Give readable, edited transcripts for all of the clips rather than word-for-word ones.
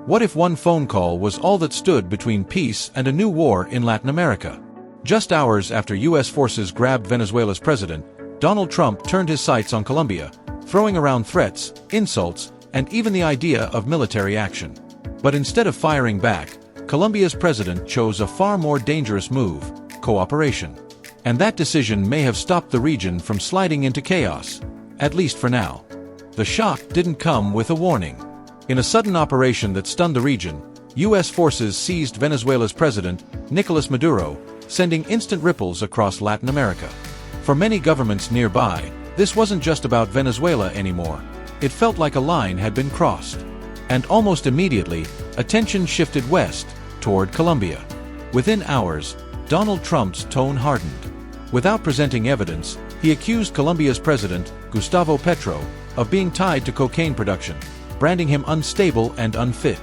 What if one phone call was all that stood between peace and a new war in Latin America? Just hours after U.S. forces grabbed Venezuela's president, Donald Trump turned his sights on Colombia, throwing around threats, insults, and even the idea of military action. But instead of firing back, Colombia's president chose a far more dangerous move: cooperation. And that decision may have stopped the region from sliding into chaos, at least for now. The shock didn't come with a warning. In a sudden operation that stunned the region, U.S. forces seized Venezuela's president, Nicolas Maduro, sending instant ripples across Latin America. For many governments nearby, this wasn't just about Venezuela anymore. It felt like a line had been crossed. And almost immediately, attention shifted west, toward Colombia. Within hours, Donald Trump's tone hardened. Without presenting evidence, he accused Colombia's president, Gustavo Petro, of being tied to cocaine production, branding him unstable and unfit.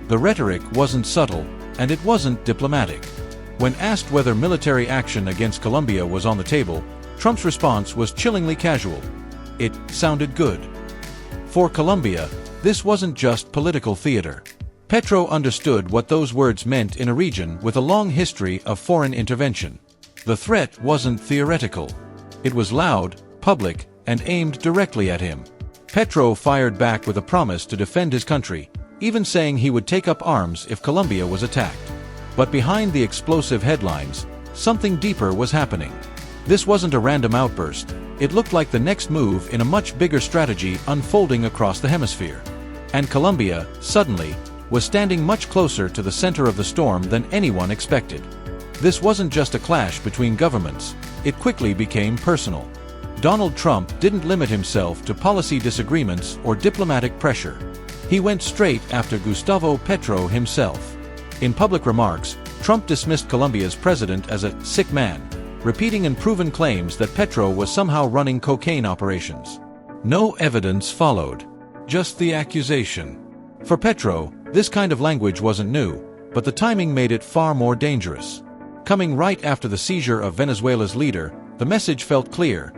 The rhetoric wasn't subtle, and it wasn't diplomatic. When asked whether military action against Colombia was on the table, Trump's response was chillingly casual. It sounded good. For Colombia, this wasn't just political theater. Petro understood what those words meant in a region with a long history of foreign intervention. The threat wasn't theoretical. It was loud, public, and aimed directly at him. Petro fired back with a promise to defend his country, even saying he would take up arms if Colombia was attacked. But behind the explosive headlines, something deeper was happening. This wasn't a random outburst. It looked like the next move in a much bigger strategy unfolding across the hemisphere. And Colombia, suddenly, was standing much closer to the center of the storm than anyone expected. This wasn't just a clash between governments. It quickly became personal. Donald Trump didn't limit himself to policy disagreements or diplomatic pressure. He went straight after Gustavo Petro himself. In public remarks, Trump dismissed Colombia's president as a sick man, repeating unproven claims that Petro was somehow running cocaine operations. No evidence followed, just the accusation. For Petro, this kind of language wasn't new, but the timing made it far more dangerous. Coming right after the seizure of Venezuela's leader, the message felt clear.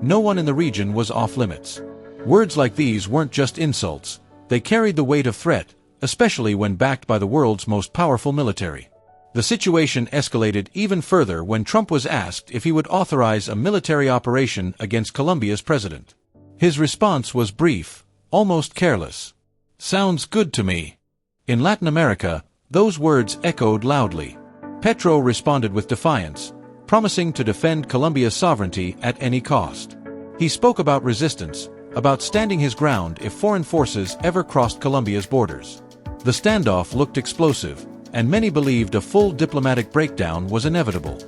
No one in the region was off-limits. Words like these weren't just insults. They carried the weight of threat, especially when backed by the world's most powerful military. The situation escalated even further when Trump was asked if he would authorize a military operation against Colombia's president. His response was brief, almost careless. "Sounds good to me." In Latin America, those words echoed loudly. Petro responded with defiance, promising to defend Colombia's sovereignty at any cost. He spoke about resistance, about standing his ground if foreign forces ever crossed Colombia's borders. The standoff looked explosive, and many believed a full diplomatic breakdown was inevitable.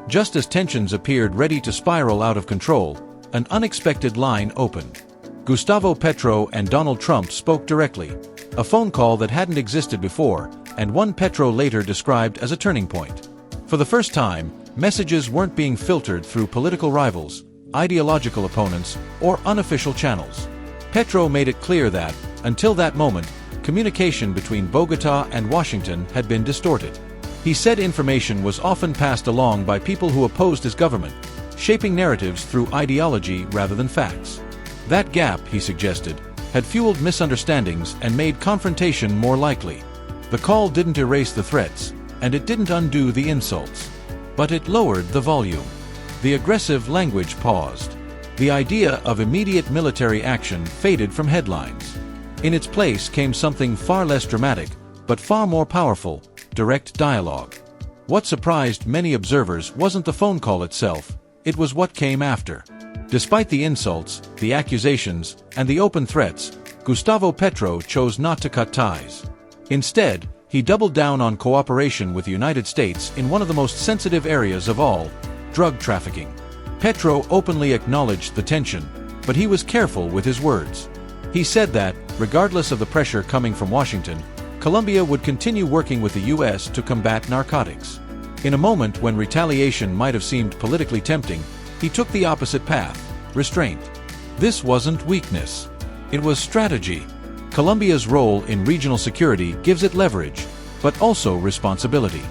Just as tensions appeared ready to spiral out of control, an unexpected line opened. Gustavo Petro and Donald Trump spoke directly, a phone call that hadn't existed before, and one Petro later described as a turning point. For the first time, messages weren't being filtered through political rivals, ideological opponents, or unofficial channels. Petro made it clear that, until that moment, communication between Bogotá and Washington had been distorted. He said information was often passed along by people who opposed his government, shaping narratives through ideology rather than facts. That gap, he suggested, had fueled misunderstandings and made confrontation more likely. The call didn't erase the threats, and it didn't undo the insults. But it lowered the volume. The aggressive language paused. The idea of immediate military action faded from headlines. In its place came something far less dramatic, but far more powerful: direct dialogue. What surprised many observers wasn't the phone call itself, it was what came after. Despite the insults, the accusations, and the open threats, Gustavo Petro chose not to cut ties. Instead, he doubled down on cooperation with the United States in one of the most sensitive areas of all: drug trafficking. Petro openly acknowledged the tension, but he was careful with his words. He said that, regardless of the pressure coming from Washington, Colombia would continue working with the U.S. to combat narcotics. In a moment when retaliation might have seemed politically tempting, he took the opposite path: restraint. This wasn't weakness. It was strategy. Colombia's role in regional security gives it leverage, but also responsibility.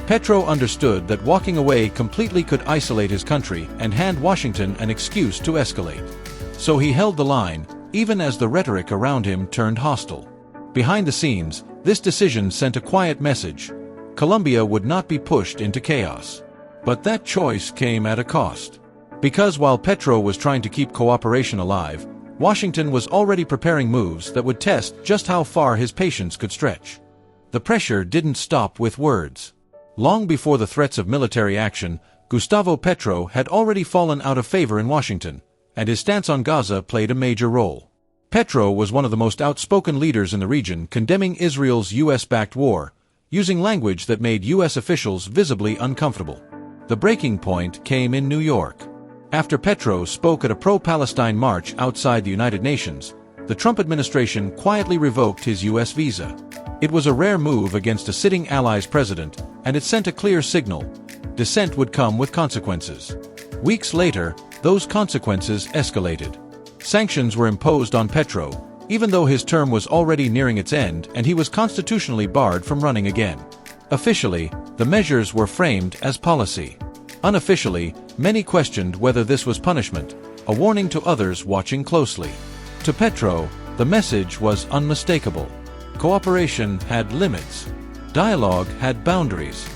Petro understood that walking away completely could isolate his country and hand Washington an excuse to escalate. So he held the line, even as the rhetoric around him turned hostile. Behind the scenes, This decision sent a quiet message: Colombia would not be pushed into chaos. But that choice came at a cost. Because while Petro was trying to keep cooperation alive, Washington was already preparing moves that would test just how far his patience could stretch. The pressure didn't stop with words. Long before the threats of military action, Gustavo Petro had already fallen out of favor in Washington, and his stance on Gaza played a major role. Petro was one of the most outspoken leaders in the region, condemning Israel's US-backed war, using language that made US officials visibly uncomfortable. The breaking point came in New York. After Petro spoke at a pro-Palestine march outside the United Nations, the Trump administration quietly revoked his US visa. It was a rare move against a sitting ally's president, and it sent a clear signal: dissent would come with consequences. Weeks later, those consequences escalated. Sanctions were imposed on Petro, even though his term was already nearing its end and he was constitutionally barred from running again. Officially, the measures were framed as policy. Unofficially, many questioned whether this was punishment, a warning to others watching closely. To Petro, the message was unmistakable. Cooperation had limits. Dialogue had boundaries.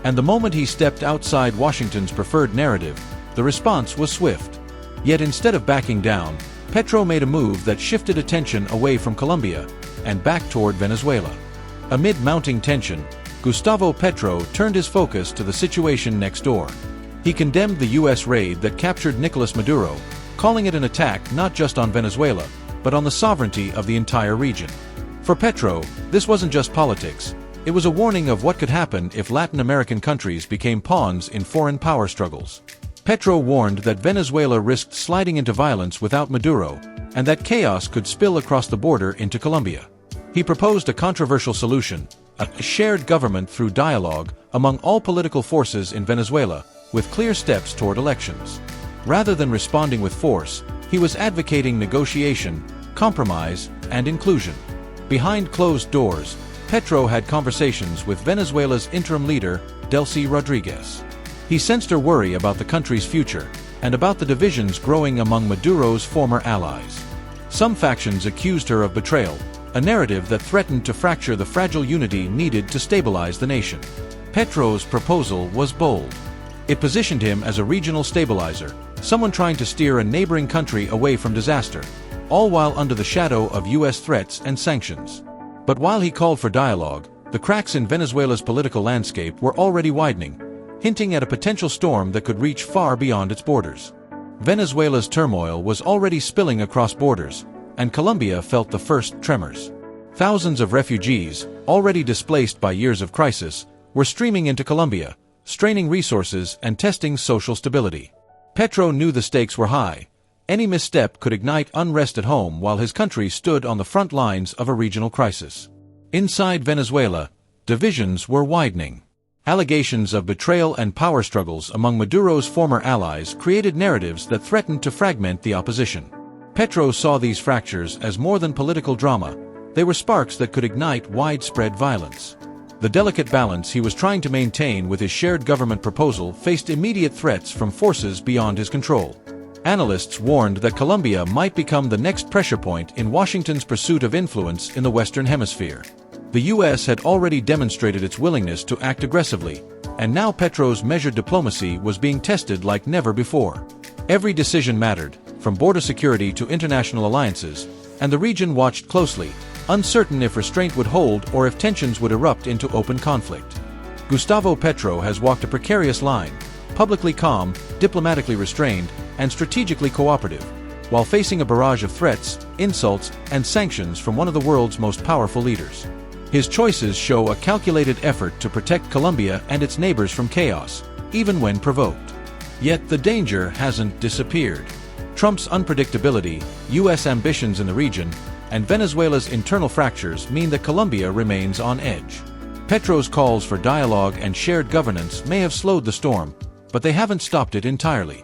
And the moment he stepped outside Washington's preferred narrative, the response was swift. Yet instead of backing down, Petro made a move that shifted attention away from Colombia and back toward Venezuela. Amid mounting tension, Gustavo Petro turned his focus to the situation next door. He condemned the U.S. raid that captured Nicolas Maduro, calling it an attack not just on Venezuela, but on the sovereignty of the entire region. For Petro, this wasn't just politics. It was a warning of what could happen if Latin American countries became pawns in foreign power struggles. Petro warned that Venezuela risked sliding into violence without Maduro, and that chaos could spill across the border into Colombia. He proposed a controversial solution: a shared government through dialogue among all political forces in Venezuela, with clear steps toward elections. Rather than responding with force, he was advocating negotiation, compromise, and inclusion. Behind closed doors, Petro had conversations with Venezuela's interim leader, Delcy Rodriguez. He sensed her worry about the country's future and about the divisions growing among Maduro's former allies. Some factions accused her of betrayal, a narrative that threatened to fracture the fragile unity needed to stabilize the nation. Petro's proposal was bold. It positioned him as a regional stabilizer, someone trying to steer a neighboring country away from disaster, all while under the shadow of U.S. threats and sanctions. But while he called for dialogue, the cracks in Venezuela's political landscape were already widening, hinting at a potential storm that could reach far beyond its borders. Venezuela's turmoil was already spilling across borders, and Colombia felt the first tremors. Thousands of refugees, already displaced by years of crisis, were streaming into Colombia, straining resources and testing social stability. Petro knew the stakes were high. Any misstep could ignite unrest at home while his country stood on the front lines of a regional crisis. Inside Venezuela, divisions were widening. Allegations of betrayal and power struggles among Maduro's former allies created narratives that threatened to fragment the opposition. Petro saw these fractures as more than political drama. They were sparks that could ignite widespread violence. The delicate balance he was trying to maintain with his shared government proposal faced immediate threats from forces beyond his control. Analysts warned that Colombia might become the next pressure point in Washington's pursuit of influence in the Western Hemisphere. The U.S. had already demonstrated its willingness to act aggressively, and now Petro's measured diplomacy was being tested like never before. Every decision mattered, from border security to international alliances, and the region watched closely, uncertain if restraint would hold or if tensions would erupt into open conflict. Gustavo Petro has walked a precarious line, publicly calm, diplomatically restrained, and strategically cooperative, while facing a barrage of threats, insults, and sanctions from one of the world's most powerful leaders. His choices show a calculated effort to protect Colombia and its neighbors from chaos, even when provoked. Yet the danger hasn't disappeared. Trump's unpredictability, U.S. ambitions in the region, and Venezuela's internal fractures mean that Colombia remains on edge. Petro's calls for dialogue and shared governance may have slowed the storm, but they haven't stopped it entirely.